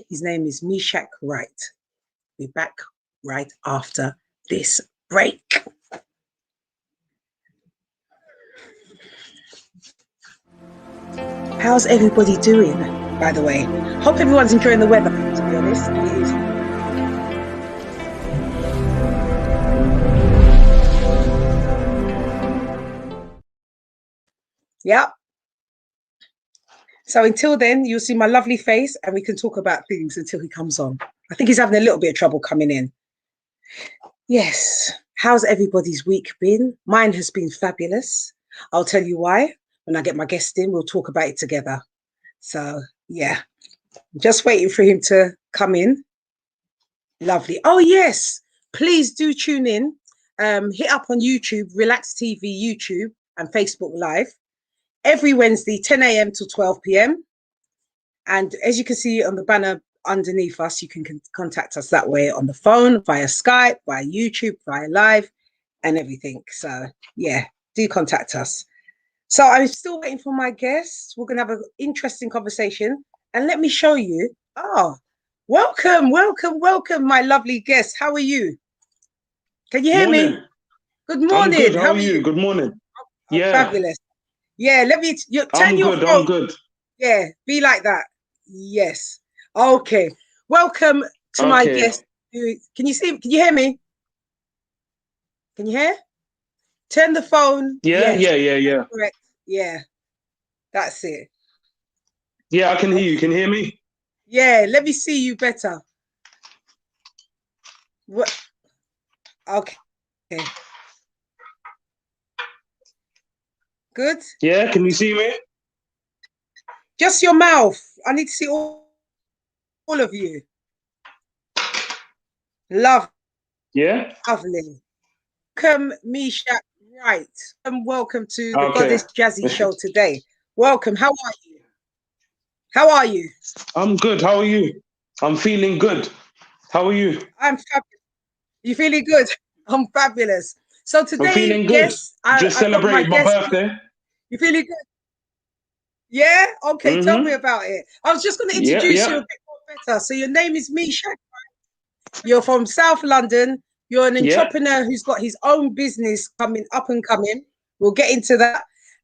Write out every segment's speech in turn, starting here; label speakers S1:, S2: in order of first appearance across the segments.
S1: His name is Meshach Wright. Be back right after this break. How's everybody doing, by the way? Hope everyone's enjoying the weather, to be honest. It is. Yep. So until then, you'll see my lovely face and we can talk about things until he comes on. I think he's having a little bit of trouble coming in. Yes. How's everybody's week been? Mine has been fabulous. I'll tell you why. When I get my guest in, we'll talk about it together. So, yeah. Just waiting for him to come in. Lovely. Oh, yes. Please do tune in. Hit up on YouTube, Relax TV YouTube and Facebook Live. Every Wednesday, 10 a.m. to 12 p.m. And as you can see on the banner underneath us, you can contact us that way on the phone, via Skype, via YouTube, via live, and everything. So, yeah, do contact us. So I'm still waiting for my guests. We're going to have an interesting conversation. And let me show you. Oh, welcome, my lovely guest. How are you? Can you hear me? Good morning.
S2: I'm good. How are you? Good morning.
S1: Yeah. Fabulous. Yeah, let me turn your phone.
S2: I'm good.
S1: Yeah, be like that. Yes. Okay. Welcome to my guest. Can you see? Can you hear me? Can you hear? Turn the phone.
S2: Yeah, yes. Yeah.
S1: Correct. Yeah. That's it.
S2: Yeah, I can hear you. Can you hear me?
S1: Yeah, let me see you better. What? Okay. Good.
S2: Yeah, can you see me?
S1: Just your mouth. I need to see all of you. Love.
S2: Yeah.
S1: Lovely. Welcome, Meshach Wright. And welcome to the GodessJazzy Show today. Welcome. How are you? How are you?
S2: I'm good. How are you? I'm feeling good. How are you?
S1: I'm fabulous. You feeling good? I'm fabulous. So today,
S2: I'm feeling good. Just celebrated my birthday.
S1: You feeling good? Yeah? Okay, tell me about it. I was just going to introduce you a bit more better. So your name is Meshach. You're from South London. You're an entrepreneur who's got his own business coming up and coming. We'll get into that.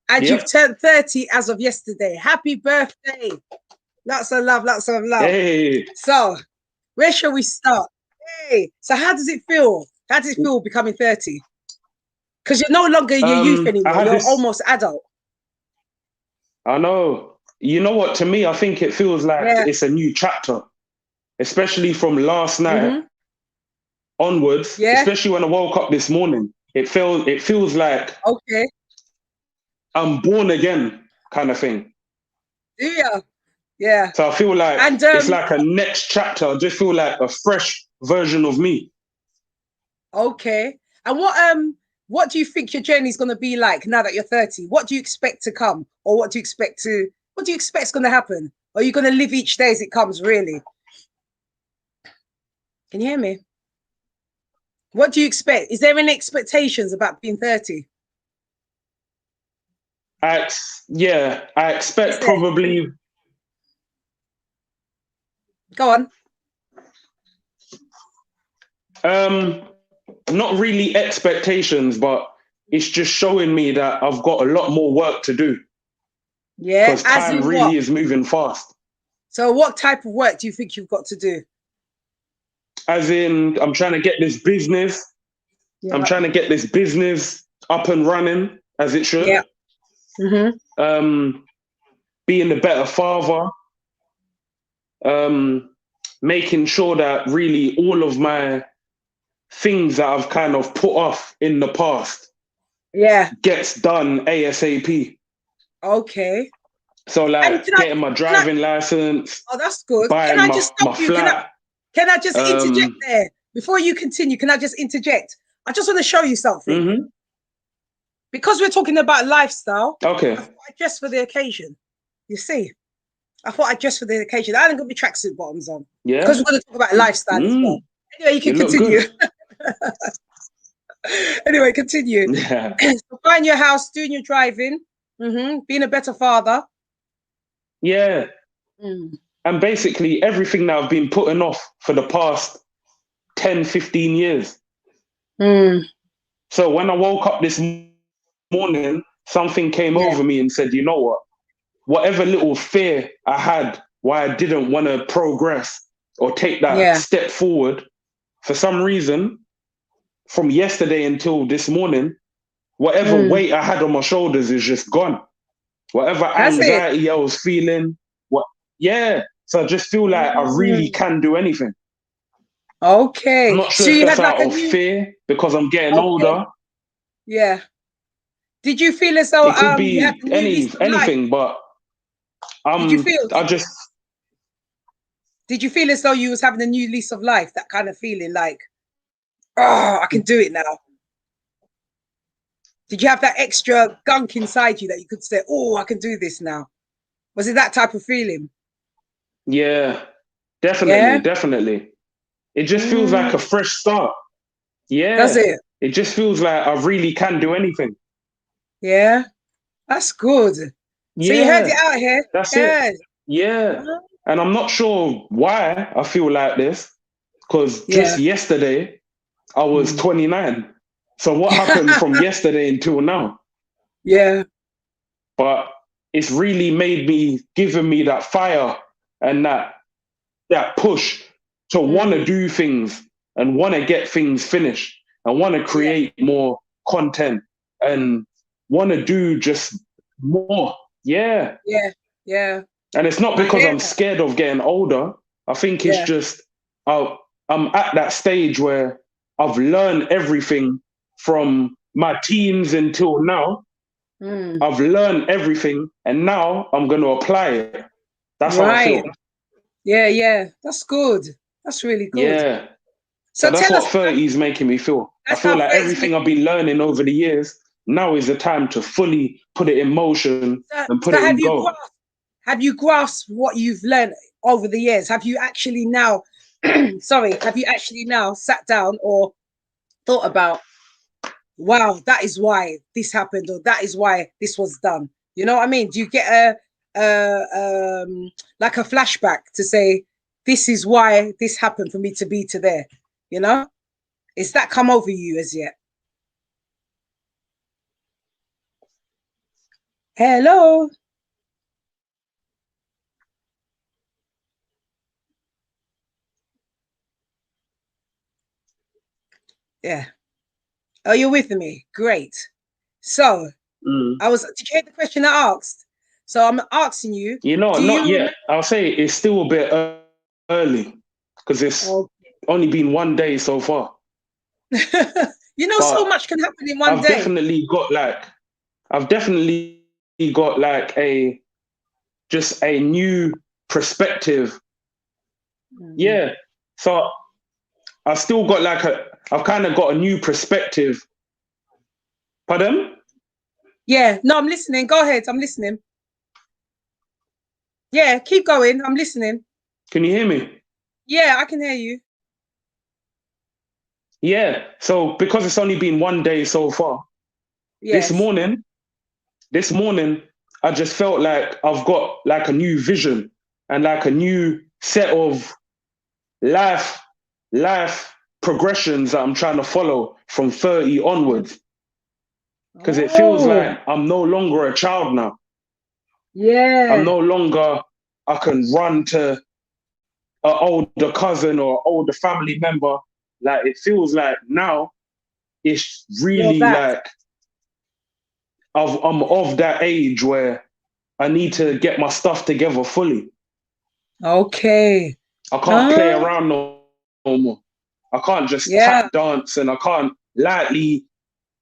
S1: And you've turned 30 as of yesterday. Happy birthday. Lots of love, lots of love.
S2: Hey.
S1: So where shall we start? Hey. So how does it feel? How does it feel becoming 30? Because you're no longer your youth anymore. You're almost adult.
S2: I know. You know what? To me, I think it feels like it's a new chapter, especially from last night onwards. Especially when I woke up this morning, it feels like I'm born again, kind of thing.
S1: Do you? Yeah.
S2: So I feel like it's like a next chapter. I just feel like a fresh version of me.
S1: Okay. And what do you think your journey is going to be like now that you're 30? What do you expect to come, or what do you expect is going to happen? Or are you going to live each day as it comes? Really? Can you hear me? What do you expect? Is there any expectations about being 30?
S2: I expect probably.
S1: Go on.
S2: Not really expectations, but it's just showing me that I've got a lot more work to do.
S1: Yeah,
S2: because time really is moving fast.
S1: So what type of work do you think you've got to do?
S2: As in, I'm trying to get this business. Yeah. I'm trying to get this business up and running as it should.
S1: Yeah.
S2: Being a better father. Making sure that really all of my things that I've kind of put off in the past gets done ASAP.
S1: Okay.
S2: So like getting my driving license.
S1: Oh, that's good. Can I just stop you? Can I just interject there? Before you continue, can I just interject? I just want to show you something. Because we're talking about lifestyle.
S2: Okay.
S1: I thought I'd dress for the occasion. You see? I thought I'd dress for the occasion. I ain't got my tracksuit bottoms on.
S2: Yeah.
S1: Because we're going to talk about lifestyle as well. Anyway, you can continue. Anyway, continue.
S2: Yeah.
S1: So buying your house, doing your driving, being a better father.
S2: Yeah. And basically everything that I've been putting off for the past 10, 15 years. So when I woke up this morning, something came over me and said, you know what? Whatever little fear I had why I didn't want to progress or take that step forward, for some reason, from yesterday until this morning, whatever weight I had on my shoulders is just gone. Whatever anxiety I was feeling, so I just feel like I really can do anything.
S1: Okay.
S2: I'm not sure
S1: so
S2: if
S1: you
S2: that's
S1: had like
S2: out of fear because I'm getting older.
S1: Yeah. Did you feel as though
S2: it could be
S1: you had a new lease of
S2: anything,
S1: life?
S2: but
S1: Did you feel?
S2: Did
S1: you feel as though you was having a new lease of life? That kind of feeling, like, oh, I can do it now. Did you have that extra gunk inside you that you could say, oh, I can do this now? Was it that type of feeling?
S2: Yeah, definitely. It just feels like a fresh start. Yeah.
S1: Does it?
S2: It just feels like I really can do anything.
S1: Yeah. That's good. So you heard it out here.
S2: That's it. Yeah. And I'm not sure why I feel like this, because just yesterday I was 29. So what happened from yesterday until now?
S1: Yeah.
S2: But it's really given me that fire and that push to want to do things and want to get things finished and want to create more content and want to do just more. Yeah. And it's not because I'm scared of getting older. I think it's just I'm at that stage where I've learned everything from my teens until now. I've learned everything, and now I'm going to apply it. That's how I feel.
S1: Yeah. That's good. That's really good.
S2: Yeah. So that's what 30 is making me feel. I feel like everything I've been learning over the years, now is the time to fully put it in motion and put it in go.
S1: Have you grasped what you've learned over the years? Have you actually now, have you actually now sat down or thought about, wow, that is why this happened, or that is why this was done? You know what I mean? Do you get like a flashback to say, this is why this happened for me to be to there? You know, is that come over you as yet? Hello. Yeah. Oh, you're with me. Great. So did you hear the question I asked? So I'm asking you.
S2: You know, not yet. I'll say it's still a bit early because it's only been one day so far.
S1: You know, so much can happen in one day.
S2: I've definitely got like just a new perspective. Yeah. So I've still got like I've kind of got a new perspective. Pardon?
S1: Yeah, no, I'm listening. Go ahead. I'm listening. Yeah, keep going. I'm listening.
S2: Can you hear me?
S1: Yeah, I can hear you.
S2: Yeah. So because it's only been one day so far, this morning, I just felt like I've got like a new vision and like a new set of life progressions that I'm trying to follow from 30 onwards. Because it feels like I'm no longer a child now.
S1: Yeah.
S2: I'm no longer, I can run to an older cousin or older family member. Like, it feels like now it's really like I'm of that age where I need to get my stuff together fully.
S1: Okay.
S2: I can't play around no more. I can't just tap dance, and I can't lightly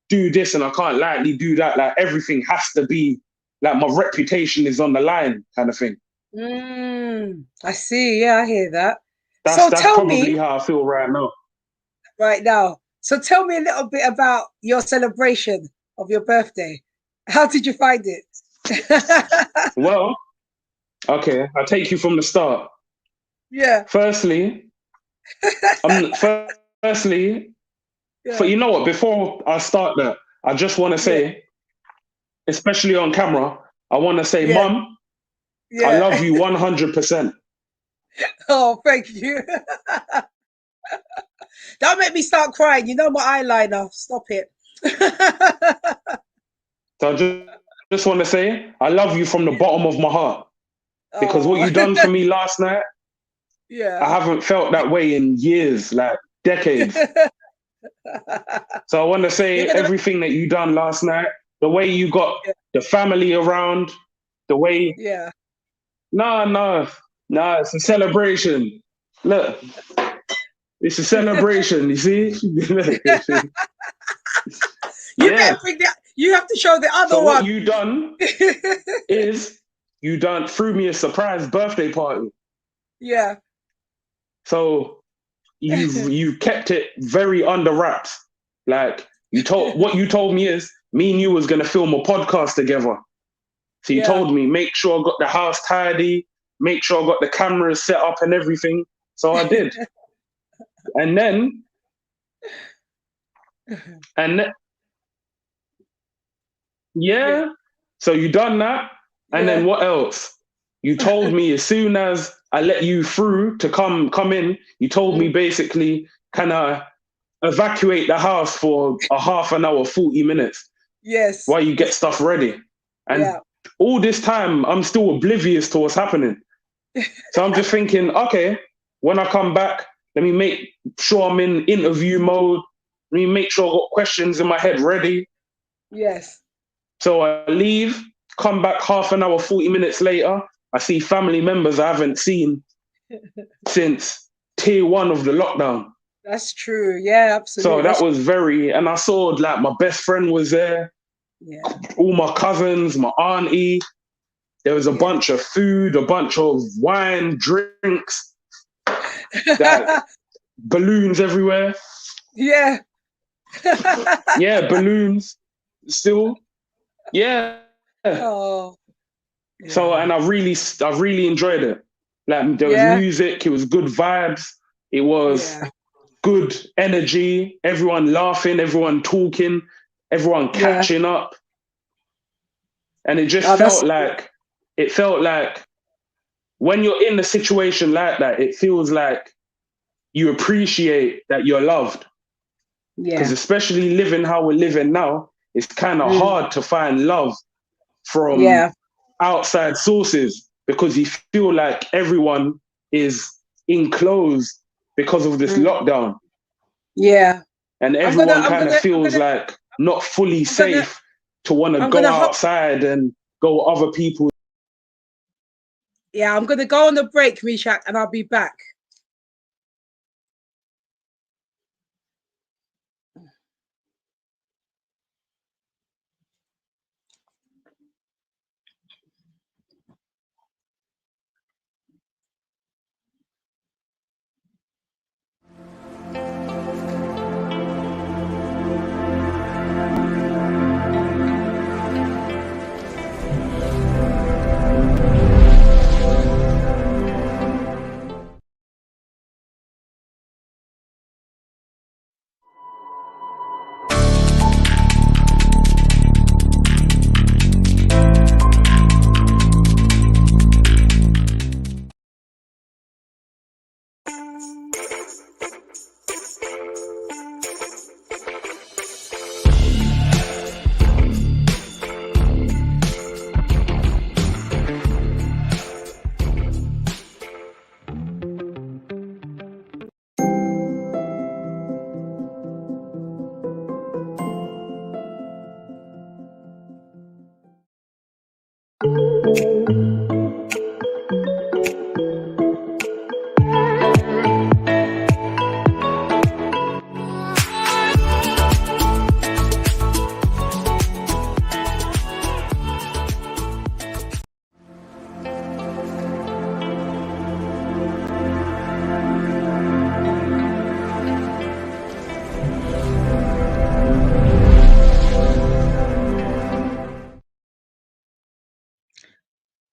S2: do this and I can't lightly do that. Like, everything has to be like my reputation is on the line, kind of thing.
S1: I see. Yeah, I hear that.
S2: That's probably how I feel right now.
S1: Right now. So tell me a little bit about your celebration of your birthday. How did you find it?
S2: Well, okay, I'll take you from the start.
S1: Yeah.
S2: Firstly, you know what? Before I start that, I just want to say, especially on camera, I want to say, Mum, I love you 100%.
S1: Oh, thank you. Don't make me start crying. You know my eyeliner. Stop it.
S2: So I just want to say, I love you from the bottom of my heart. Because what
S1: Oh.
S2: you done for me last night,
S1: Yeah.
S2: I haven't felt that way in years, like decades. So I want to say everything that you done last night, the way you got the family around, the way.
S1: Yeah.
S2: No, it's a celebration. Look, it's a celebration. You see?
S1: You
S2: Yeah.
S1: better bring that. You have to show the other
S2: So
S1: one.
S2: what you done is you done threw me a surprise birthday party.
S1: Yeah.
S2: So you kept it very under wraps. Like what you told me is me and you was gonna film a podcast together. So you told me make sure I got the house tidy, make sure I got the cameras set up and everything. So I did. and then yeah. So you done that. And then what else? You told me as soon as I let you through to come in, you told me basically, can I evacuate the house for a half an hour, 40 minutes?
S1: Yes.
S2: While you get stuff ready. And all this time, I'm still oblivious to what's happening. So I'm just thinking, okay, when I come back, let me make sure I'm in interview mode. Let me make sure I've got questions in my head ready.
S1: Yes.
S2: So I leave, come back half an hour, 40 minutes later. I see family members I haven't seen since tier 1 of the lockdown.
S1: That's true. Yeah, absolutely.
S2: So that was and I saw like my best friend was there.
S1: Yeah.
S2: All my cousins, my auntie. There was a bunch of food, a bunch of wine, drinks, balloons everywhere.
S1: Yeah.
S2: Yeah, balloons still. Yeah.
S1: Oh. Yeah.
S2: So, and I really enjoyed it. Like there was music, it was good vibes, it was good energy, everyone laughing, everyone talking, everyone catching up. And it just felt like when you're in a situation like that, it feels like you appreciate that you're loved. Because especially living how we're living now, it's kind of hard to find love from outside sources because you feel like everyone is enclosed because of this lockdown.
S1: Yeah.
S2: And everyone kind of feels like not fully safe to want to go outside and go other people.
S1: Yeah, I'm going to go on a break, Mishak, and I'll be back.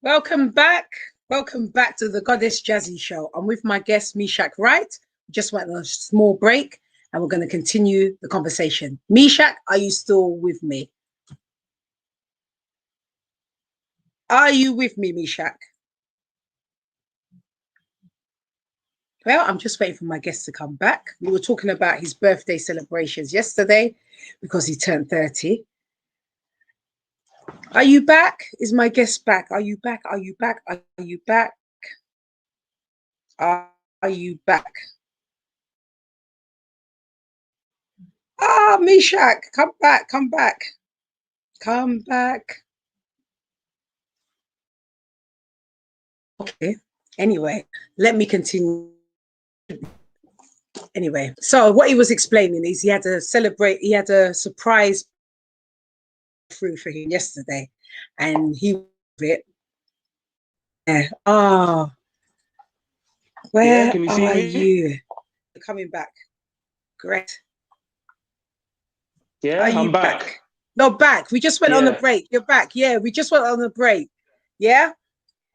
S1: Welcome back. Welcome back to the GodessJazzy Show. I'm with my guest, Mishak Wright. Just went on a small break and we're going to continue the conversation. Mishak, are you still with me? Are you with me, Mishak? Well, I'm just waiting for my guest to come back. We were talking about his birthday celebrations yesterday because he turned 30. Are you back? Is my guest back? Are you back? Are you back? Are you back? Are you back? Ah, Mishak, come back, come back. Come back. Okay. Anyway, let me continue. Anyway, so what he was explaining is he had a surprise through for him yesterday, and he it. Yeah. Ah, where
S2: can you see
S1: are
S2: me?
S1: you? Coming back. Great.
S2: Yeah, I'm back.
S1: No, back. We just went on a break. You're back. Yeah, we just went on a break. Yeah.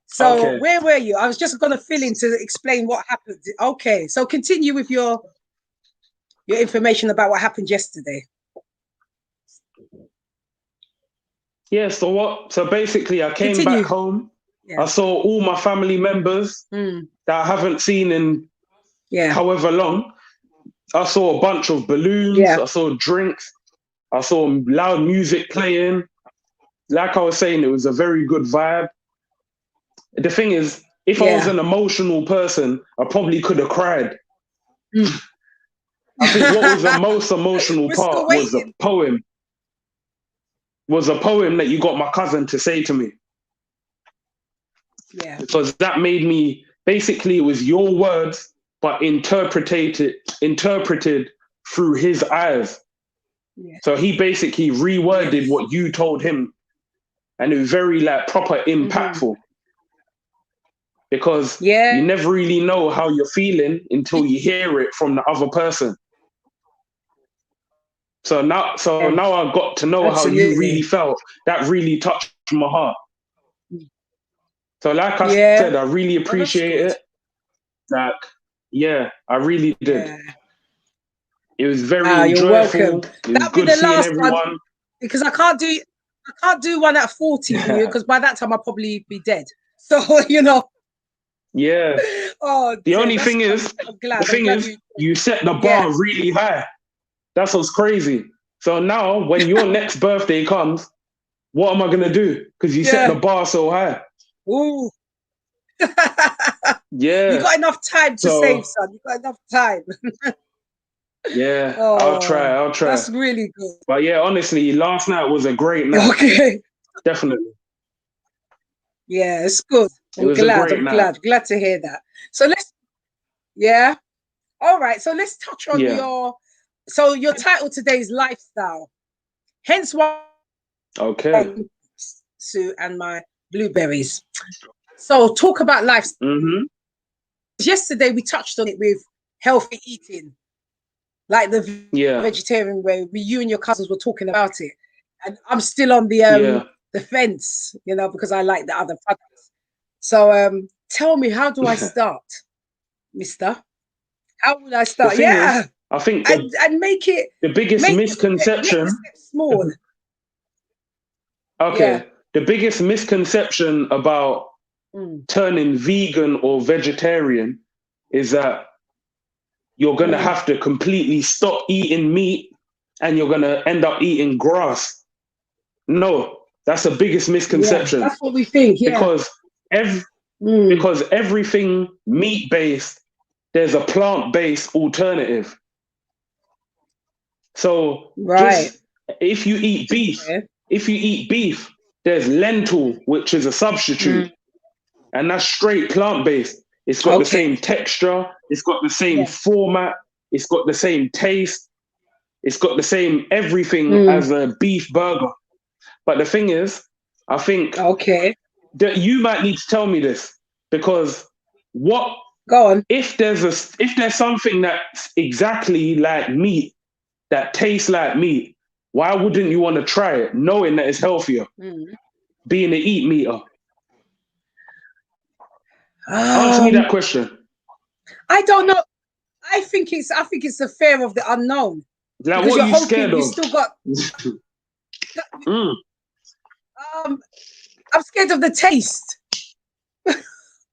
S1: So where were you? I was just going to fill in to explain what happened. Okay, so continue with your information about what happened yesterday.
S2: Yeah, so basically I came back home. Yeah. I saw all my family members that I haven't seen in however long. I saw a bunch of balloons. I saw drinks. I saw loud music playing. Like I was saying, it was a very good vibe. The thing is, if I was an emotional person, I probably could have cried. I think what was the most emotional part was a poem. Was a poem that you got my cousin to say to me. Yeah. Because that made me, basically it was your words, but interpreted through his eyes. Yeah. So he basically reworded what you told him. And it was very like proper impactful. Because you never really know how you're feeling until you hear it from the other person. So now I got to know how you really felt. That really touched my heart. So like I said, I really appreciate it. Like, I really did. Yeah. It was very enjoyable. You're welcome. It was good seeing everyone.
S1: Because I can't do one at 40 for you, because by that time I'll probably be dead. So
S2: Yeah.
S1: Oh,
S2: the only thing is, you set the bar really high. That's what's crazy. So now when your next birthday comes, what am I gonna do? Because you set the bar so high.
S1: Ooh.
S2: Yeah.
S1: You got enough time to save, son. You got enough time.
S2: Yeah. I'll try.
S1: That's really good.
S2: But yeah, honestly, last night was a great night.
S1: Okay.
S2: Definitely.
S1: Yeah, it's good. I'm glad to hear that. So all right. So let's touch on your title today is lifestyle. Hence why Sue and my blueberries. So talk about lifestyle. Yesterday we touched on it with healthy eating, like the vegetarian way. You and your cousins were talking about it, and I'm still on the fence, because I like the other products. So tell me, how do I start, Mister? How would I start?
S2: Is, I think
S1: and make it
S2: the biggest misconception.
S1: Make the small.
S2: Okay. Yeah. The biggest misconception about turning vegan or vegetarian is that you're going to have to completely stop eating meat and you're going to end up eating grass. No, that's the biggest misconception.
S1: Yeah, that's what we think. Yeah.
S2: Because everything meat-based, there's a plant-based alternative. So just if you eat beef, there's lentil, which is a substitute, and that's straight plant-based. It's got the same texture, it's got the same format, it's got the same taste, it's got the same everything as a beef burger. But the thing is, I think that you might need to tell me this, because
S1: Go on.
S2: If there's something that's exactly like meat, that tastes like meat, why wouldn't you want to try it, knowing that it's healthier? Being an eat meter. Answer me that question.
S1: I don't know. I think it's the fear of the unknown.
S2: Like, what are you scared of?
S1: You still got. I'm scared of the taste.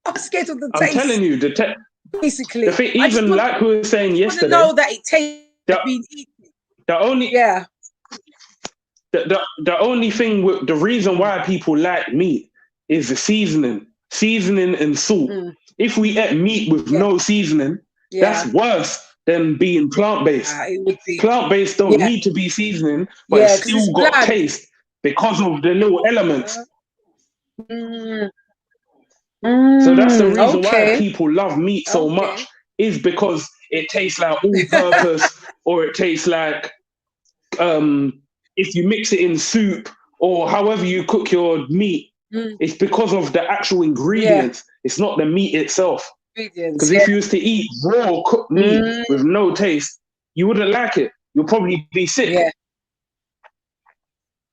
S1: I'm scared of the taste.
S2: I'm telling you,
S1: basically.
S2: The thing, even like we were saying yesterday,
S1: know that it tastes being eaten.
S2: The only thing with the reason why people like meat is the seasoning and salt. If we ate meat with no seasoning, that's worse than being plant-based.
S1: It would be.
S2: Plant-based don't need to be seasoning, but it's still got taste because of the little elements. So that's the reason why people love meat so much, is because it tastes like all-purpose, or it tastes like if you mix it in soup or however you cook your meat, it's because of the actual ingredients. It's not the meat itself. Because if you was to eat raw cooked meat with no taste, you wouldn't like it. You'll probably be sick.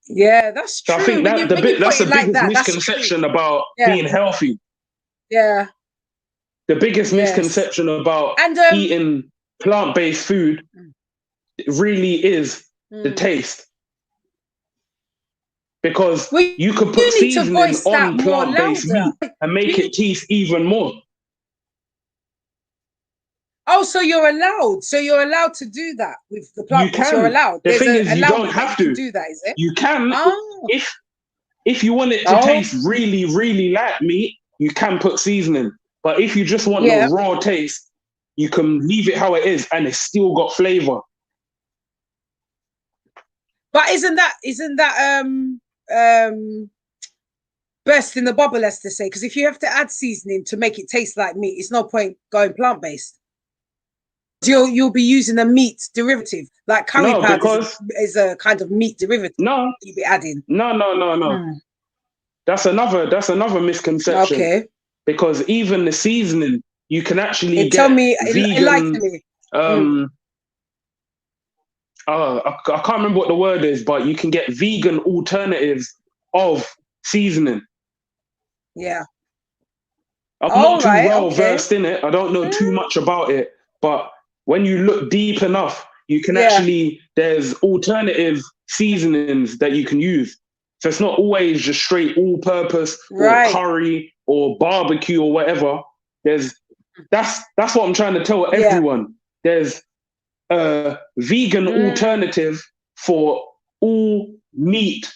S1: Yeah, that's true.
S2: So I think that's the biggest misconception about being healthy.
S1: Yeah.
S2: The biggest misconception about eating plant-based food really is the taste. Because you could put seasoning on plant-based meat and make it taste even more.
S1: Oh, so you're allowed. So you're allowed to do that with the plant-based. You're allowed.
S2: The thing is, you don't have to
S1: do that, is it?
S2: You can if you want it to taste really, really like meat, you can put seasoning. But if you just want the raw taste, you can leave it how it is, and it's still got flavor.
S1: But isn't that burst in the bubble, as to say? Because if you have to add seasoning to make it taste like meat, it's no point going plant-based. You'll be using a meat derivative, like curry powder is a kind of meat derivative.
S2: No,
S1: you'll be adding.
S2: No. That's another misconception. Okay. Because even the seasoning, you can actually get vegan. I can't remember what the word is, but you can get vegan alternatives of seasoning.
S1: Yeah.
S2: I'm not too well versed in it. I don't know too much about it, but when you look deep enough, you can actually, there's alternative seasonings that you can use. So it's not always just straight all-purpose or curry or barbecue or whatever. That's what I'm trying to tell everyone. There's a vegan alternative for all meat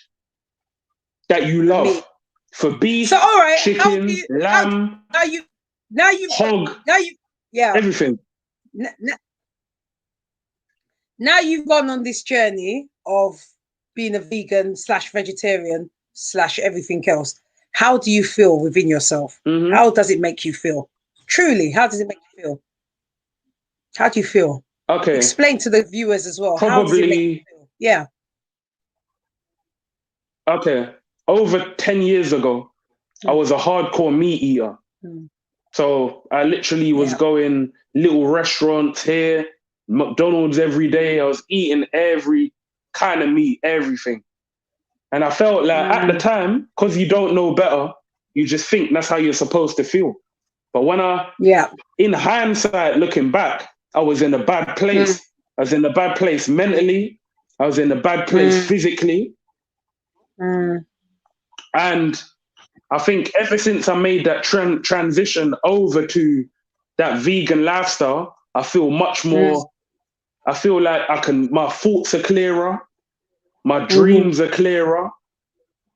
S2: that you love. For beef, chicken, lamb, hog, everything.
S1: Now you've gone on this journey of being a vegan / vegetarian / everything else. How do you feel within yourself? How does it make you feel? Truly, how does it make you feel? How do you feel?
S2: Okay.
S1: Explain to the viewers as well.
S2: Probably,
S1: how does it make you feel? Yeah.
S2: Okay. Over 10 years ago, I was a hardcore meat eater. So I literally was going little restaurants here, McDonald's every day. I was eating every kind of meat, everything. And I felt like at the time, because you don't know better, you just think that's how you're supposed to feel. But when in hindsight, looking back, I was in a bad place. I was in a bad place mentally. I was in a bad place physically. And I think ever since I made that transition over to that vegan lifestyle, I feel much more, I feel like my thoughts are clearer. My dreams are clearer.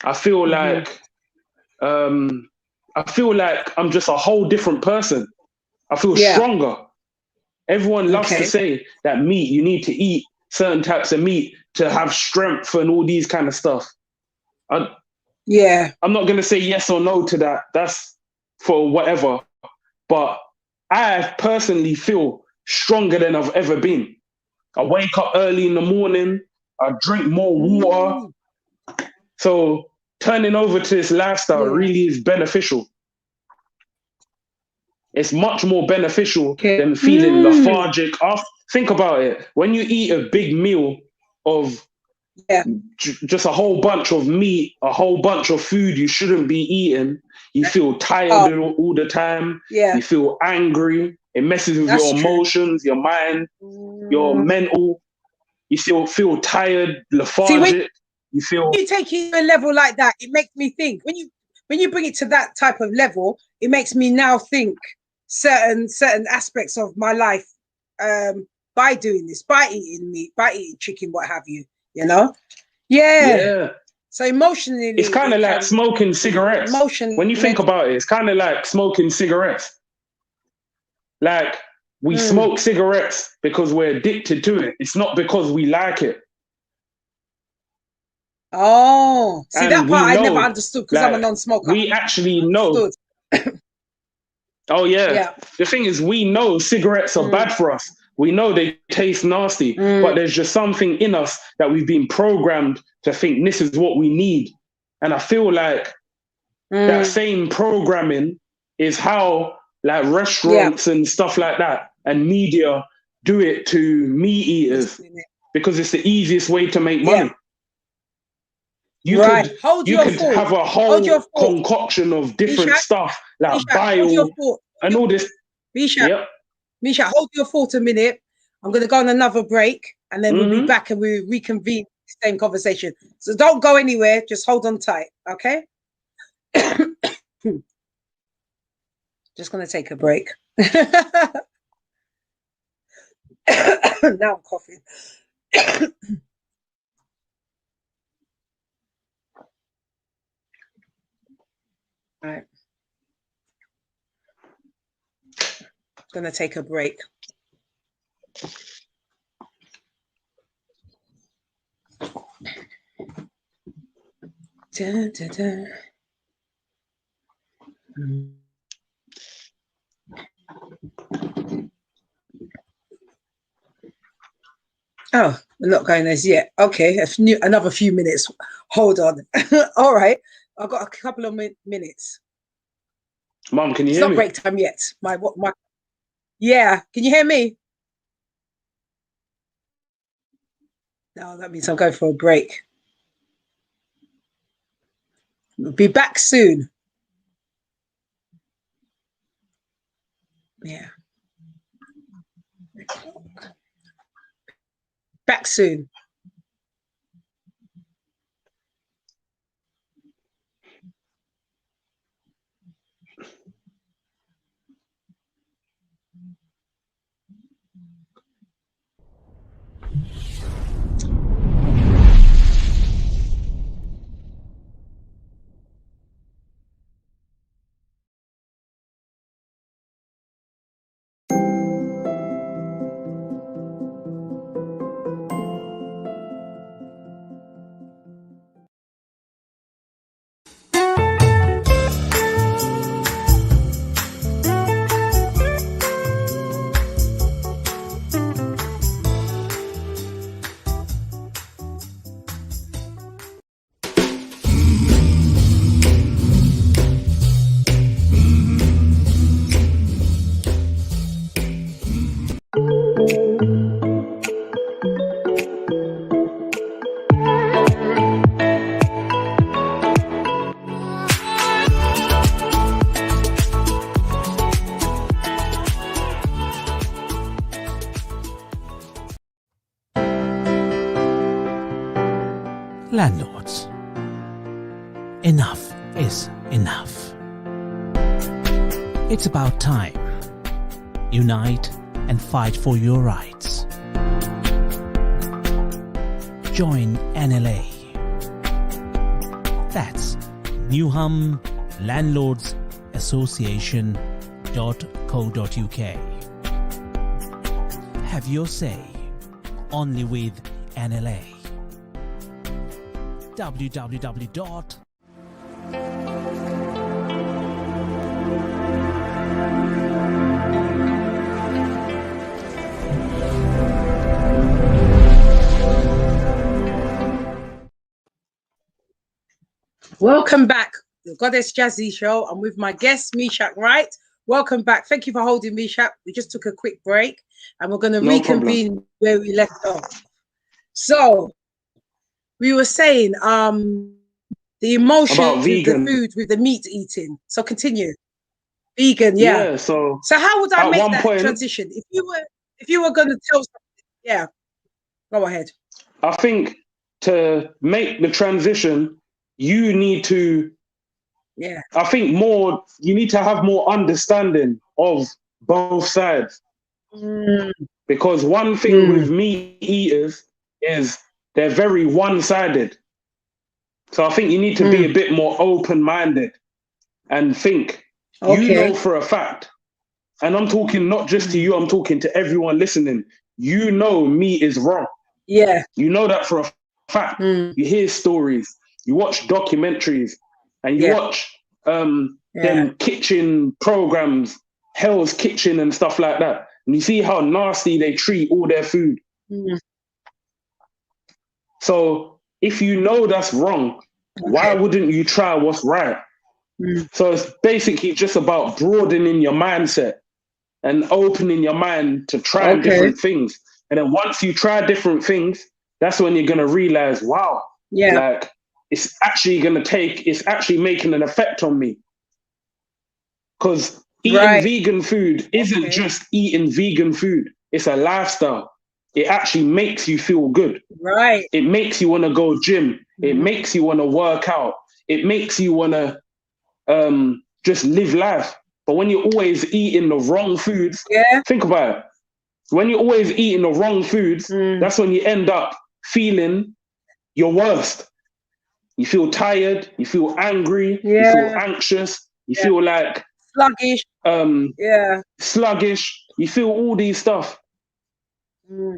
S2: I feel like I'm just a whole different person. I feel stronger. Everyone loves to say that meat, you need to eat certain types of meat to have strength and all these kind of stuff. I'm not going to say yes or no to that. That's for whatever. But I personally feel stronger than I've ever been. I wake up early in the morning. I drink more water. So turning over to this lifestyle really is beneficial. It's much more beneficial than feeling lethargic. Think about it. When you eat a big meal of just a whole bunch of meat, a whole bunch of food you shouldn't be eating, you feel tired all the time. You feel angry. It messes with your emotions, your mind, your mental. You still feel tired, lethargic.
S1: When you take it to a level like that, it makes me think. When you bring it to that type of level, it makes me now think certain aspects of my life by doing this, by eating meat, by eating chicken, what have you, you know? Yeah. So emotionally,
S2: it's kind of like smoking cigarettes. When you think about it, it's kind of like smoking cigarettes. Like we smoke cigarettes because we're addicted to it. It's not because we like it.
S1: Oh, see, that part I never understood because I'm a non-smoker.
S2: We actually know. Oh yeah. The thing is, we know cigarettes are bad for us. We know they taste nasty, but there's just something in us that we've been programmed to think this is what we need. And I feel like that same programming is how like restaurants and stuff like that and media do it to meat eaters because it's the easiest way to make money. You could have a whole concoction of different stuff like bile and all this.
S1: Misha, hold your thought a minute. I'm going to go on another break and then we'll be back and we'll reconvene the same conversation. So don't go anywhere. Just hold on tight. Okay. Just going to take a break. Now I'm coughing. All right. Going to take a break. Da, da, da. Oh, we're not going as yet. Okay, another few minutes. Hold on. All right, I've got a couple of minutes.
S2: Mom, can you hear me?
S1: It's not break time yet. Yeah, can you hear me? No, that means I'm going for a break. We'll be back soon. Yeah. Back soon.
S3: Landlords, enough is enough. It's about time. Unite and fight for your rights. Join NLA. That's Newham Landlords Association.co.uk. Have your say only with NLA. www.
S1: Welcome back, the GodessJazzy Show. I'm with my guest, Meshach Wright. Welcome back. Thank you for holding, Meshach. We just took a quick break and we're going to reconvene where we left off. So, we were saying the emotion with the food, with the meat eating. So continue. Vegan, yeah.
S2: Yeah. So
S1: how would I make that transition? If you were going to tell something, yeah. Go ahead.
S2: I think to make the transition, you need to.
S1: Yeah.
S2: I think you need to have more understanding of both sides. Because one thing with meat eaters is they're very one-sided. So I think you need to be a bit more open-minded and think, you know for a fact, and I'm talking not just to you, I'm talking to everyone listening, you know meat is wrong.
S1: Yeah.
S2: You know that for a fact. You hear stories, you watch documentaries, and you watch them kitchen programs, Hell's Kitchen and stuff like that. And you see how nasty they treat all their food. So if you know that's wrong, why wouldn't you try what's right? So it's basically just about broadening your mindset and opening your mind to try different things. And then once you try different things, that's when you're going to realize, wow, like it's actually making an effect on me. Because eating vegan food isn't just eating vegan food. It's a lifestyle. It actually makes you feel good.
S1: Right.
S2: It makes you want to go gym. It makes you want to work out. It makes you want to just live life. But when you're always eating the wrong foods, think about it. When you're always eating the wrong foods, that's when you end up feeling your worst. You feel tired, you feel angry, you feel anxious, you feel like
S1: sluggish.
S2: Sluggish. You feel all these stuff.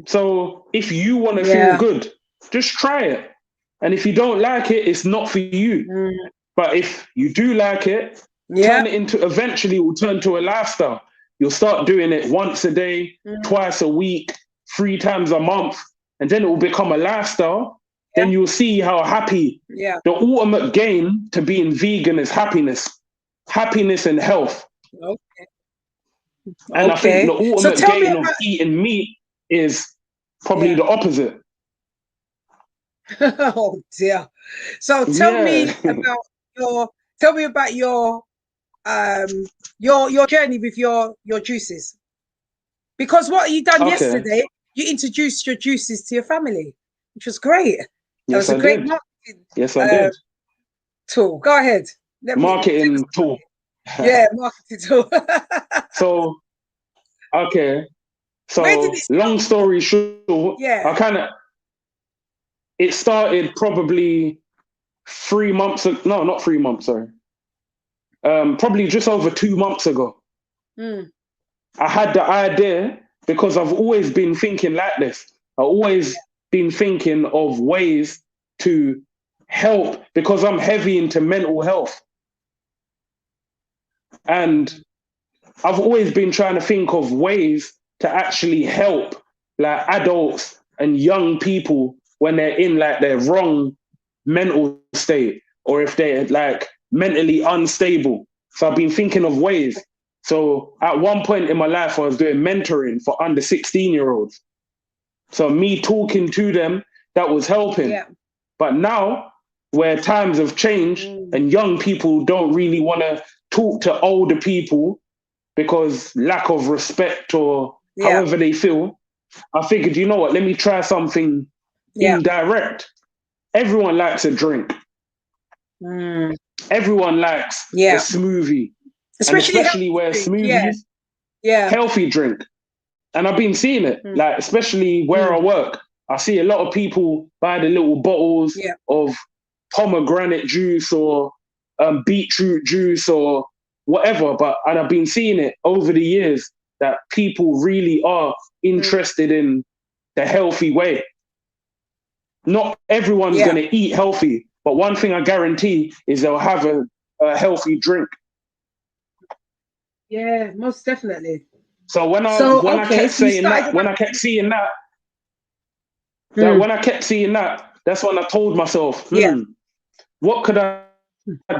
S2: So if you want to feel good, just try it. And if you don't like it, it's not for you. But if you do like it, turn it into, eventually it will turn to a lifestyle. You'll start doing it once a day, twice a week, 3 times a month, and then it will become a lifestyle. Then you'll see how happy, the ultimate gain to being vegan is happiness and health. And I think the ultimate gain of eating meat is probably the opposite.
S1: Oh dear. So tell me about your journey with your juices. Because what you done yesterday, you introduced your juices to your family, which was great. That was a great marketing.
S2: Yes, I did.
S1: Tool. Go ahead.
S2: Marketing tool.
S1: Yeah, marketing tool.
S2: So long story short, it started probably 3 months ago. No, not 3 months, sorry. Probably just over 2 months ago. I had the idea because I've always been thinking like this. I've always been thinking of ways to help because I'm heavy into mental health. And I've always been trying to think of ways to actually help like adults and young people when they're in like their wrong mental state or if they're like mentally unstable. So I've been thinking of ways. So at one point in my life, I was doing mentoring for under 16-year-olds. So me talking to them, that was helping. But now where times have changed and young people don't really want to talk to older people because lack of respect or however they feel, I figured, you know what, let me try something indirect. Everyone likes a drink. Everyone likes a smoothie. Especially where smoothies, healthy drink. And I've been seeing it, like especially where I work. I see a lot of people buy the little bottles of pomegranate juice or beetroot juice or whatever. And I've been seeing it over the years that people really are interested in the healthy way. Not everyone's going to eat healthy, but one thing I guarantee is they'll have a healthy drink.
S1: Yeah, most definitely.
S2: So when I kept seeing that, that's when I told myself, what could I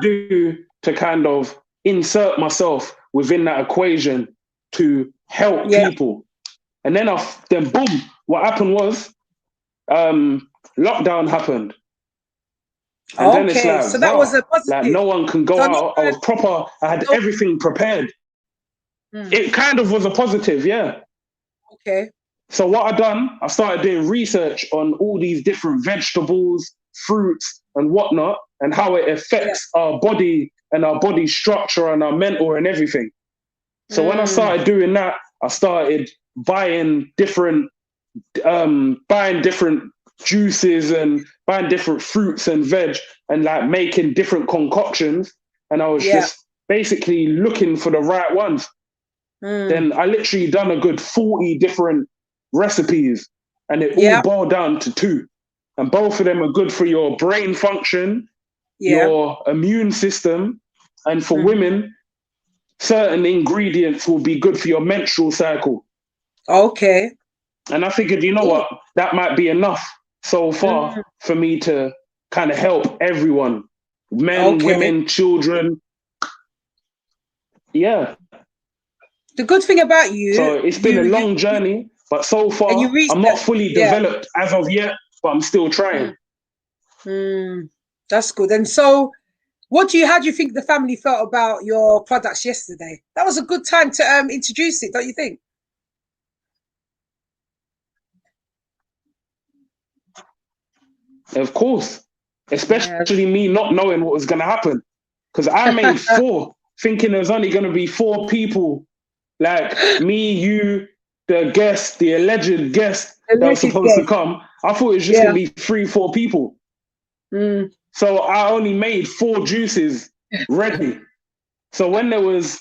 S2: do to kind of insert myself within that equation to help people? And then boom, what happened was lockdown happened. And then it's like,
S1: so that was a positive.
S2: Like no one can go out. I was proper, I had everything prepared. It kind of was a positive,
S1: Okay.
S2: So what I done, I started doing research on all these different vegetables, fruits and whatnot, and how it affects our body and our body structure and our mental and everything. So when I started doing that, I started buying different juices and buying different fruits and veg and like making different concoctions. And I was just basically looking for the right ones. Then I literally done a good 40 different recipes and it all boiled down to 2. And both of them are good for your brain function, your immune system, and for women, certain ingredients will be good for your menstrual cycle.
S1: Okay.
S2: And I figured, you know what, that might be enough so far for me to kind of help everyone. Men, women, children. Yeah.
S1: The good thing about you...
S2: So it's been a long journey, but so far I'm not fully developed as of yet, but I'm still trying.
S1: That's good. And so how do you think the family felt about your products yesterday? That was a good time to introduce it, don't you think?
S2: Of course, especially me not knowing what was going to happen, because I made 4 thinking there's only going to be 4 people, like me, you, the guest, the alleged guest that was supposed to come. I thought it was just going to be 3-4 people. So I only made 4 juices ready. So when there was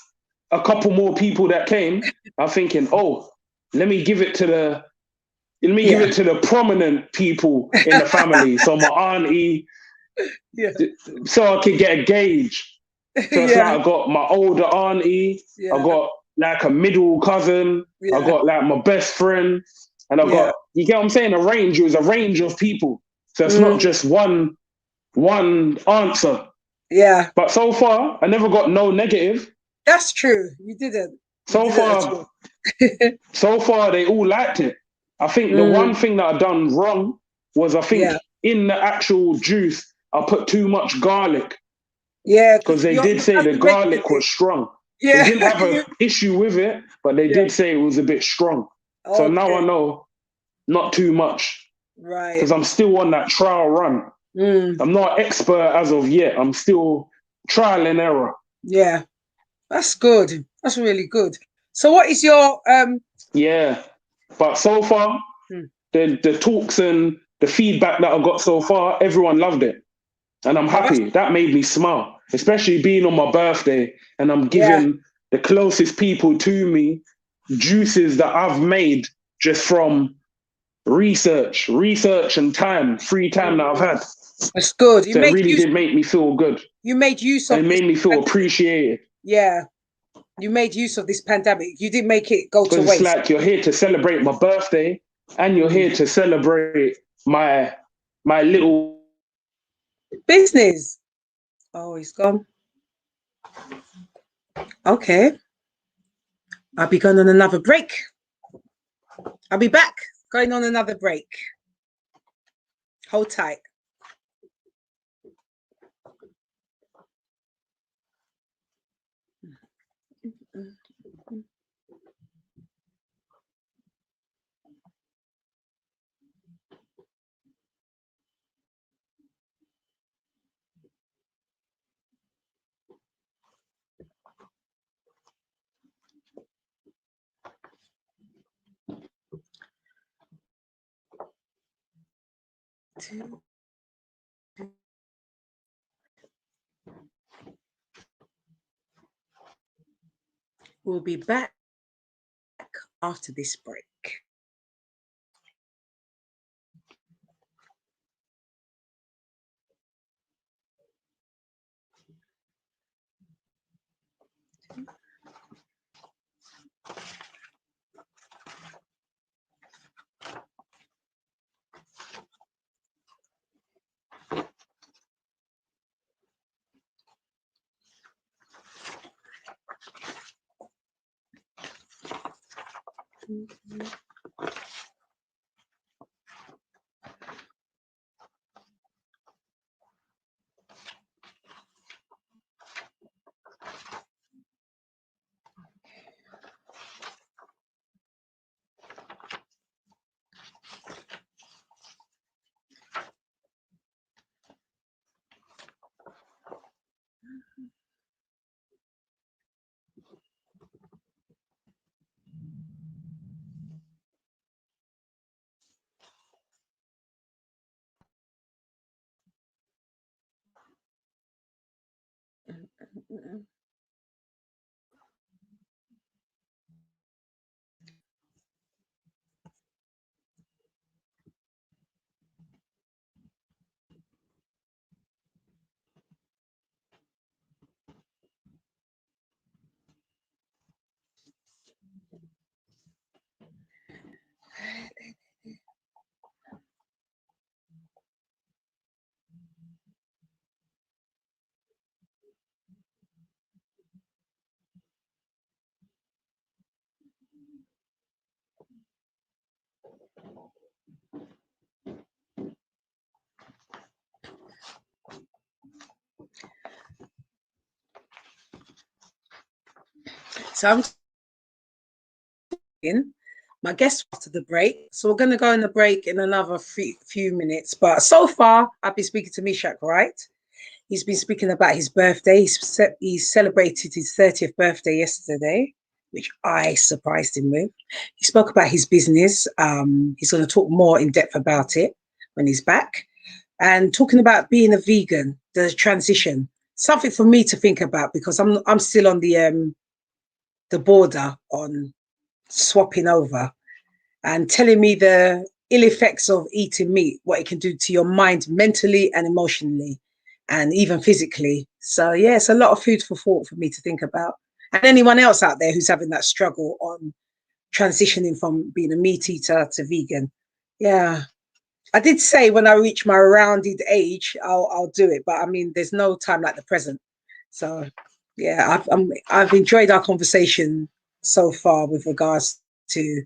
S2: a couple more people that came, I'm thinking, oh, let me give it to the prominent people in the family. So my auntie, so I could get a gauge. So it's like I got my older auntie, I got like a middle cousin, I got like my best friend, and I got, you get what I'm saying? It was a range of people. So it's not just one answer.
S1: Yeah.
S2: But so far, I never got no negative.
S1: That's true. You didn't.
S2: So far, they all liked it. I think the one thing that I done wrong was I think in the actual juice, I put too much garlic.
S1: Yeah.
S2: Because they did say the garlic was strong.
S1: Yeah.
S2: They didn't have an issue with it, but they did say it was a bit strong. So now I know not too much.
S1: Right.
S2: Because I'm still on that trial run. I'm not expert as of yet. I'm still trial and error.
S1: Yeah. That's good. That's really good. So what is your
S2: Yeah. But so far, the talks and the feedback that I got so far, everyone loved it. And I'm happy. That made me smile, especially being on my birthday and I'm giving the closest people to me juices that I've made just from research and time, free time that I've had.
S1: That's good.
S2: So it really did make me feel good.
S1: You made use of
S2: it. Made me feel appreciated.
S1: Yeah. You made use of this pandemic. You didn't make it go to waste.
S2: Because it's like you're here to celebrate my birthday and you're here to celebrate my little
S1: business. Oh, he's gone. Okay. I'll be going on another break. I'll be back. Going on another break. Hold tight. We'll be back after this break. So I'm in my guest after the break. So we're going to go on the break in another few minutes. But so far, I've been speaking to Mishak, right? He's been speaking about his birthday. He celebrated his 30th birthday yesterday, which I surprised him with. He spoke about his business. He's going to talk more in depth about it when he's back. And talking about being a vegan, the transition, something for me to think about because I'm still on the border on swapping over, and telling me the ill effects of eating meat, what it can do to your mind mentally and emotionally and even physically. So yeah, it's a lot of food for thought for me to think about. And anyone else out there who's having that struggle on transitioning from being a meat eater to vegan. Yeah. I did say when I reach my rounded age, I'll do it. But I mean, there's no time like the present. So yeah, I've enjoyed our conversation so far with regards to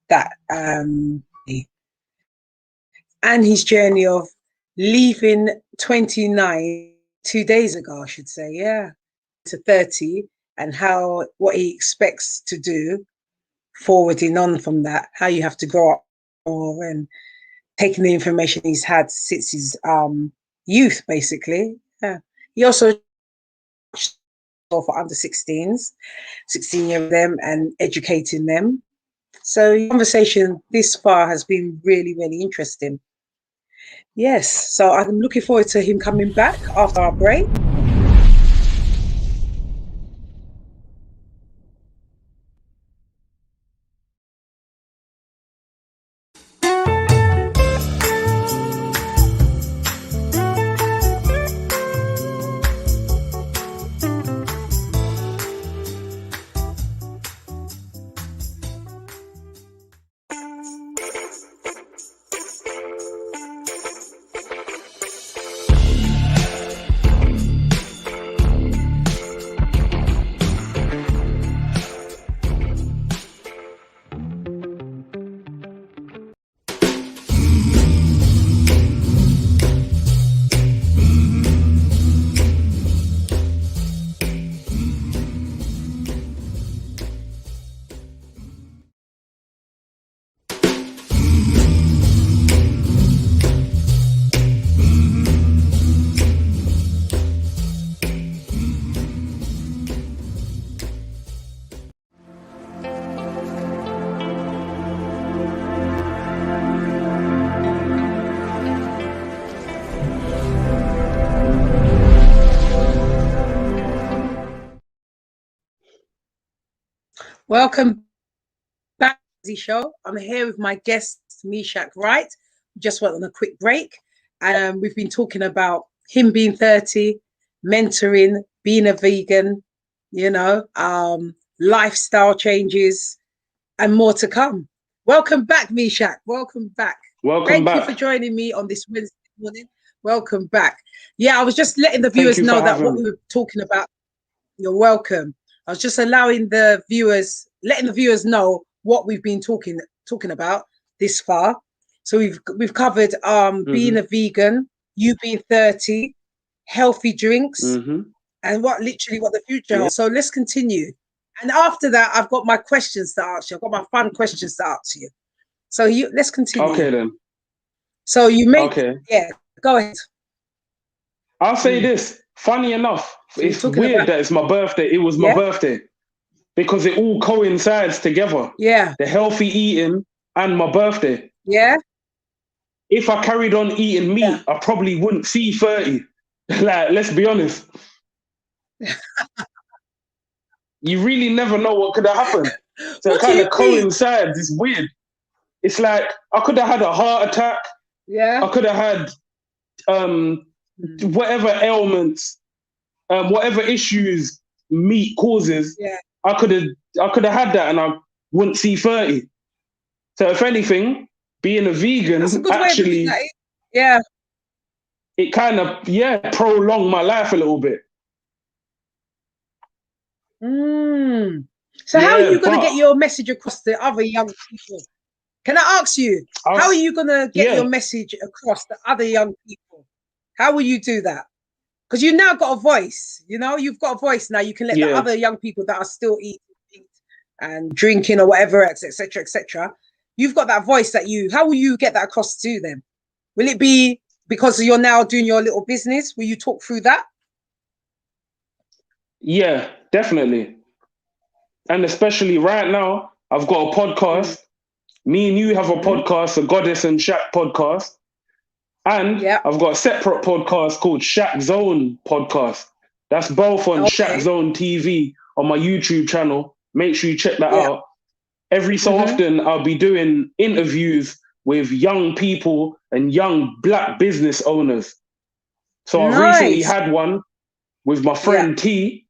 S1: that and his journey of leaving 29 2 days ago, I should say, yeah, to 30, and what he expects to do forwarding on from that, how you have to grow up more and taking the information he's had since his youth, basically. Yeah. He also for under 16s, 16-year them and educating them. So the conversation this far has been really, really interesting. Yes, so I'm looking forward to him coming back after our break. Welcome back to the show. I'm here with my guest, Mishak Wright. Just went on a quick break. We've been talking about him being 30, mentoring, being a vegan, lifestyle changes, and more to come. Welcome back, Mishak. Welcome back. Thank you for joining me on this Wednesday morning. Welcome back. Yeah, I was just letting the viewers know that what we were talking about. You're welcome. I was just letting the viewers know what we've been talking about this far. So we've covered being a vegan, you being 30, healthy drinks, and what the future holds. So let's continue. And after that, I've got my questions to ask you. I've got my fun questions to ask you. So let's continue.
S2: Okay then.
S1: So yeah, go ahead.
S2: I'll say this. Funny enough, so it's weird that it's my birthday. It was my birthday because it all coincides together.
S1: Yeah.
S2: The healthy eating and my birthday.
S1: Yeah.
S2: If I carried on eating meat, I probably wouldn't see 30. Like, let's be honest. You really never know what could have happened. So it kind of coincides. It's weird. It's like I could have had a heart attack.
S1: Yeah.
S2: I could have had whatever ailments, whatever issues meat causes.
S1: Yeah.
S2: I could have had that and I wouldn't see 30. So if anything, being a vegan actually, it kind of prolonged my life a little bit.
S1: So how are you going to get your message across to other young people? Can I ask you, how are you going to get your message across to other young people? How will you do that? Because you now got a voice, you know, you've got a voice now. You can let the other young people that are still eating and drinking or whatever, etc., etc. You've got that voice that how will you get that across to them? Will it be because you're now doing your little business? Will you talk through that?
S2: Yeah, definitely. And especially right now, I've got a podcast. Me and you have a podcast, a Goddess and Shack podcast. And I've got a separate podcast called Shack Zone Podcast. That's both on Shack Zone TV on my YouTube channel. Make sure you check that out. Every so often, I'll be doing interviews with young people and young Black business owners. So I recently had one with my friend T.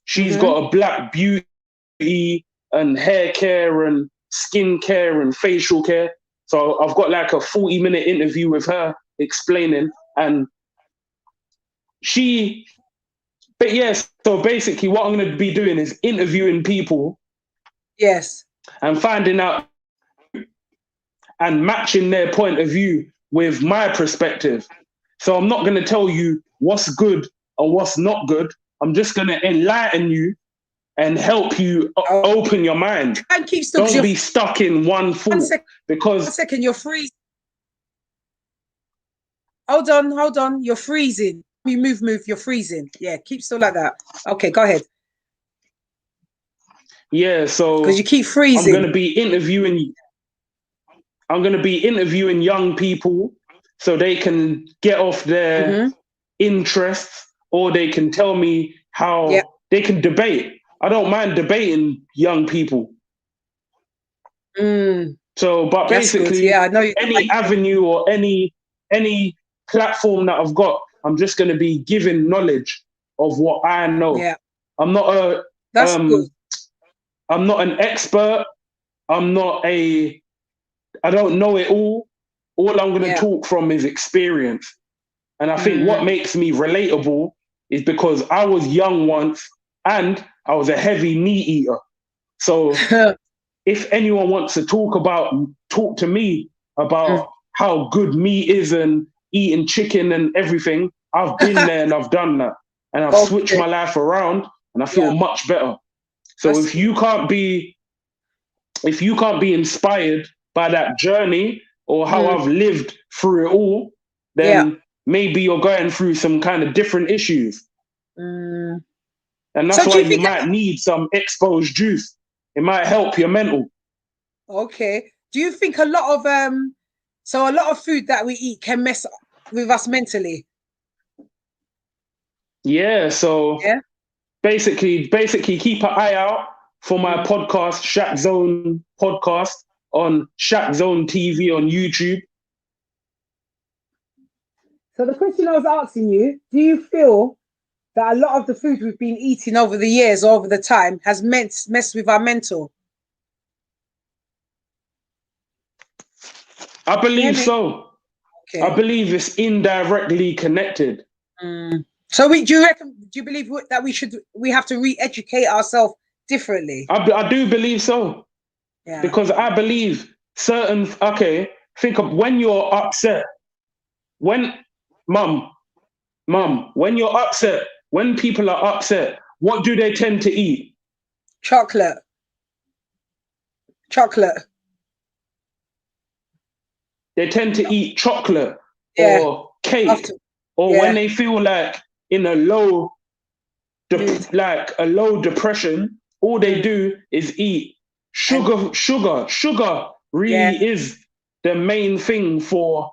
S2: She's got a Black beauty and hair care and skin care and facial care. So I've got like a 40-minute interview with her explaining, and so basically what I'm going to be doing is interviewing people and finding out and matching their point of view with my perspective. So I'm not going to tell you what's good and what's not good. I'm just going to enlighten you and help you open your mind.
S1: And keep
S2: Don't be stuck in one thought. Because
S1: 1 second, you're freezing. Hold on. You're freezing. You move. You're freezing. Yeah, keep still like that. Okay, go ahead.
S2: Yeah, so
S1: because you keep freezing.
S2: I'm going to be interviewing young people so they can get off their interests, or they can tell me how they can debate. I don't mind debating young people. So, but basically, I know any avenue or any platform that I've got, I'm just going to be giving knowledge of what I know.
S1: Yeah.
S2: I'm not good. I'm not an expert. I don't know it all. All I'm going to talk from is experience. And I think what makes me relatable is because I was young once and I was a heavy meat eater. So if anyone wants to talk to me about how good meat is and eating chicken and everything, I've been there and I've done that. And I've switched my life around and I feel much better. So if you can't be inspired by that journey or how I've lived through it all, then maybe you're going through some kind of different issues. And that's why you might need some exposed juice. It might help your mental.
S1: Okay. Do you think a lot of food that we eat can mess with us mentally?
S2: Yeah, so basically keep an eye out for my podcast, Shack Zone Podcast, on Shack Zone TV on YouTube.
S1: So the question I was asking you, do you feel that a lot of the food we've been eating over the years, over the time, has messed with our mental?
S2: I believe so. Okay. I believe it's indirectly connected.
S1: So do you believe that we have to re-educate ourselves differently?
S2: I do believe so. Yeah. Because I believe think of when you're upset. When when you're upset, when people are upset, what do they tend to eat?
S1: Chocolate.
S2: They tend to eat chocolate or cake, or when they feel like in a low depression, all they do is eat sugar. Sugar really is the main thing for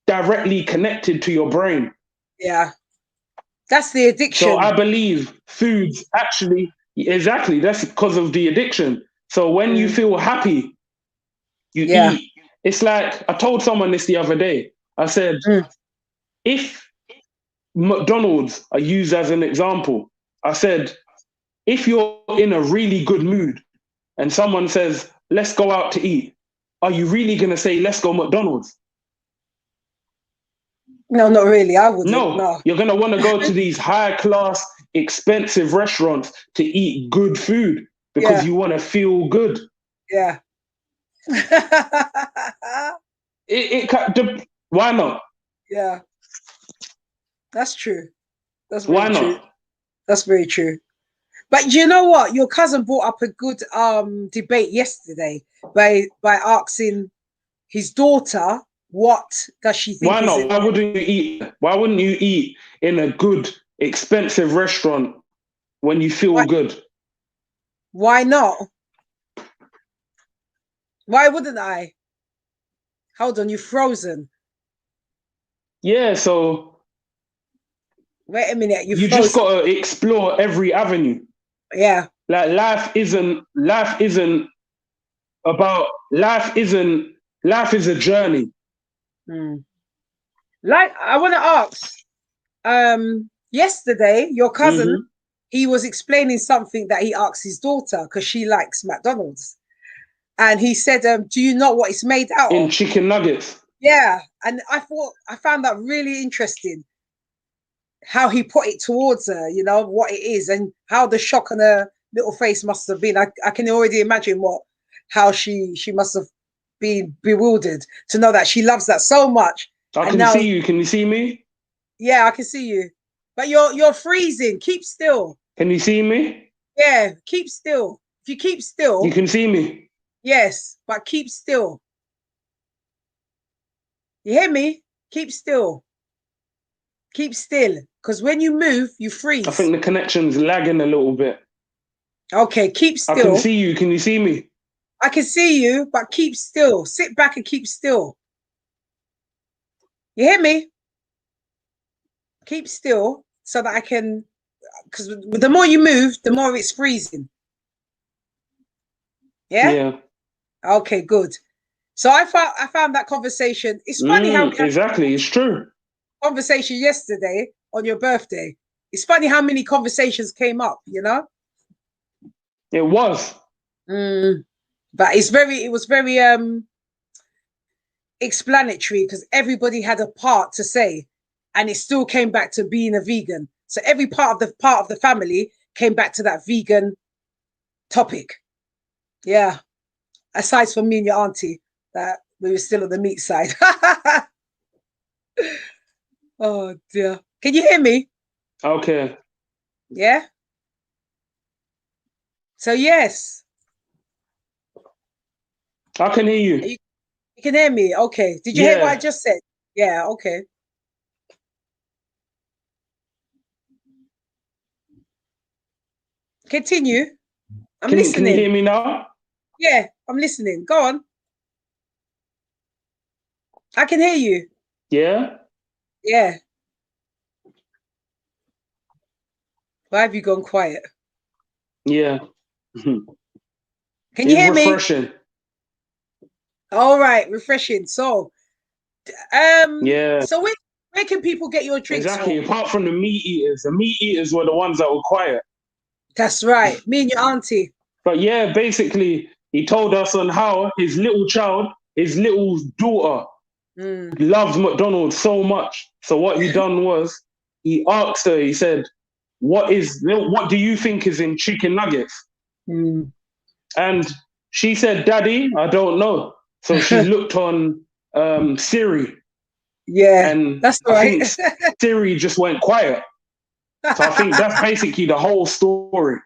S2: directly connected to your brain.
S1: Yeah, that's the addiction.
S2: So I believe foods actually, exactly, that's because of the addiction. So when you feel happy, you eat. It's like, I told someone this the other day. I said, if McDonald's are used as an example, I said, if you're in a really good mood and someone says, let's go out to eat, are you really going to say, let's go McDonald's?
S1: No, not really. I wouldn't.
S2: No. You're going to want to go to these high-class, expensive restaurants to eat good food because you want to feel good.
S1: Yeah.
S2: Why not?
S1: Yeah, that's true. That's
S2: Why
S1: very true.
S2: not?
S1: That's very true. But you know what? Your cousin brought up a good debate yesterday by asking his daughter, what does she think
S2: Why
S1: is
S2: not?
S1: it?
S2: Why wouldn't you eat? Why wouldn't you eat in a good, expensive restaurant when you feel good?
S1: Why not? Why wouldn't I? Hold on, you're frozen.
S2: Yeah, so
S1: Wait a minute,
S2: you just gotta explore every avenue.
S1: Yeah.
S2: Like life is a journey.
S1: Like I want to ask, yesterday your cousin, he was explaining something that he asked his daughter because she likes McDonald's, and he said, do you know what it's made out of?
S2: Chicken nuggets.
S1: Yeah, and I found that really interesting how he put it towards her, you know, what it is, and how the shock on her little face must have been. I can already imagine how she must have been bewildered to know that she loves that so much.
S2: I can see you. Can you see me?
S1: Yeah, I can see you. But you're freezing. Keep still.
S2: Can you see me?
S1: Yeah, keep still. If you keep still.
S2: You can see me.
S1: Yes, but keep still. You hear me? Keep still. Keep still. Because when you move, you freeze.
S2: I think the connection's lagging a little bit.
S1: Okay, keep still.
S2: I can see you. Can you see me?
S1: I can see you, but keep still. Sit back and keep still. You hear me? Keep still so that I can, because the more you move, the more it's freezing. Yeah?
S2: Yeah.
S1: Okay, good. So I found that conversation. It's funny how
S2: exactly, it's true.
S1: Conversation yesterday on your birthday. It's funny how many conversations came up, you know?
S2: It was.
S1: But it was very explanatory because everybody had a part to say, and it still came back to being a vegan. So every part of the family came back to that vegan topic. Yeah. Aside from me and your auntie, that we were still on the meat side. Oh dear. Can you hear me?
S2: Okay.
S1: Yeah. So yes.
S2: I can hear you.
S1: You can hear me? Okay. Did you hear what I just said? Yeah, okay. Continue. I'm listening.
S2: Can you hear me now?
S1: Yeah, I'm listening. Go on. I can hear you.
S2: Yeah?
S1: Yeah. Why have you gone quiet?
S2: Yeah.
S1: Can you hear me?
S2: Refreshing.
S1: All right, refreshing. So,
S2: yeah.
S1: So where can people get your drinks?
S2: Exactly. Apart from the meat eaters were the ones that were quiet.
S1: That's right. Me and your auntie.
S2: But yeah, basically, he told us on how his little child, his little daughter, loves McDonald's so much. So what he done was he asked her. He said, "What do you think is in chicken nuggets?" And she said, "Daddy, I don't know." So she looked on Siri.
S1: Yeah,
S2: and
S1: that's right.
S2: I think Siri just went quiet. So I think that's basically the whole story.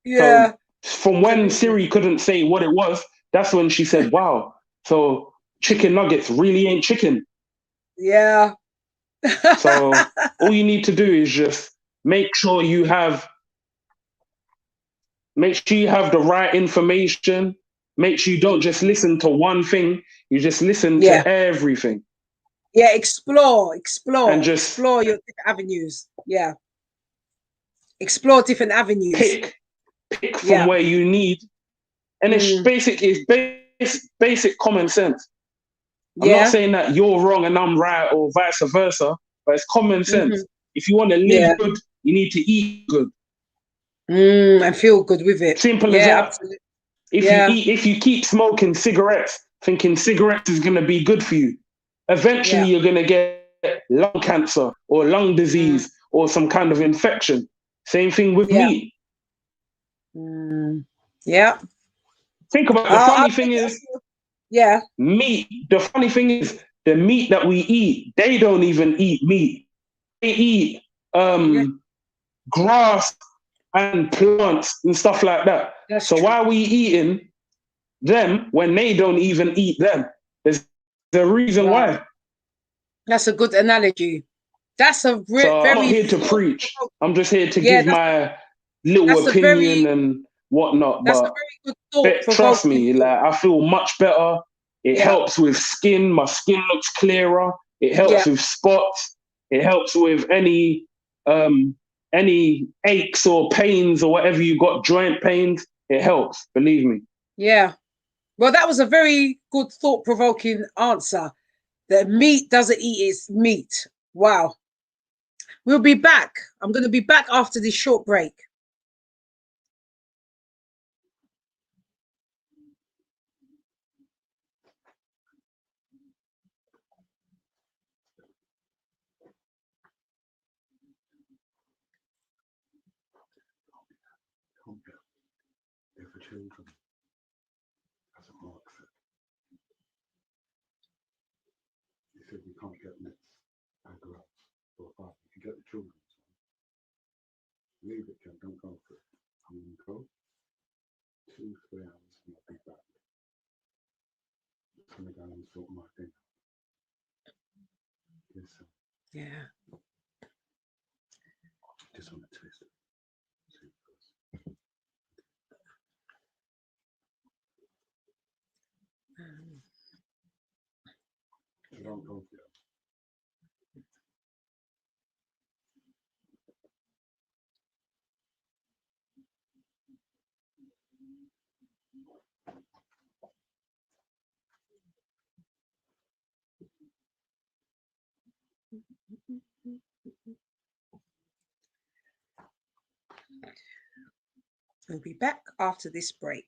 S1: Yeah.
S2: So from when Siri couldn't say what it was, that's when she said, "Wow, so chicken nuggets really ain't chicken."
S1: Yeah.
S2: So all you need to do is just make sure you have the right information. Make sure you don't just listen to one thing. You just listen to everything.
S1: Yeah, explore.
S2: And just
S1: explore your different avenues. Yeah. Explore different avenues.
S2: Pick from where you need. And it's basic common sense. I'm not saying that you're wrong and I'm right or vice versa, but it's common sense. If you want to live good, you need to eat good.
S1: And feel good with it.
S2: Simple as that. Absolutely. If you keep smoking cigarettes, thinking cigarettes is going to be good for you, eventually you're going to get lung cancer or lung disease or some kind of infection. Same thing with meat.
S1: Yeah.
S2: Think about it. The funny thing is,
S1: Yeah.
S2: Meat. The funny thing is, the meat that we eat, they don't even eat meat. They eat grass and plants and stuff like that.
S1: That's
S2: so
S1: true.
S2: why are we eating them when they don't even eat them? There's the reason why.
S1: That's a good analogy. That's a
S2: so
S1: very.
S2: I'm not here to preach. I'm just here to give my little opinion and whatnot.
S1: That's
S2: but
S1: a very good thought.
S2: trust me, like I feel much better. It helps with skin. My skin looks clearer. It helps with spots. It helps with any aches or pains or whatever you got, joint pains. It helps, believe me.
S1: Yeah. Well, that was a very good thought-provoking answer. That meat doesn't eat its meat. Wow. We'll be back. I'm going to be back after this short break.
S4: They're for children. That's what Mark said. He said we can't get nets and gloves for a fight. You can get the children's one. Leave it, Ken. Don't go for it. I'm going to go 2-3 hours and I'll be back. I'm going to go and sort my thing out. Listen.
S1: Yeah.
S4: Just want to taste it. See it first. Don't go for it.
S1: We'll be back after this break.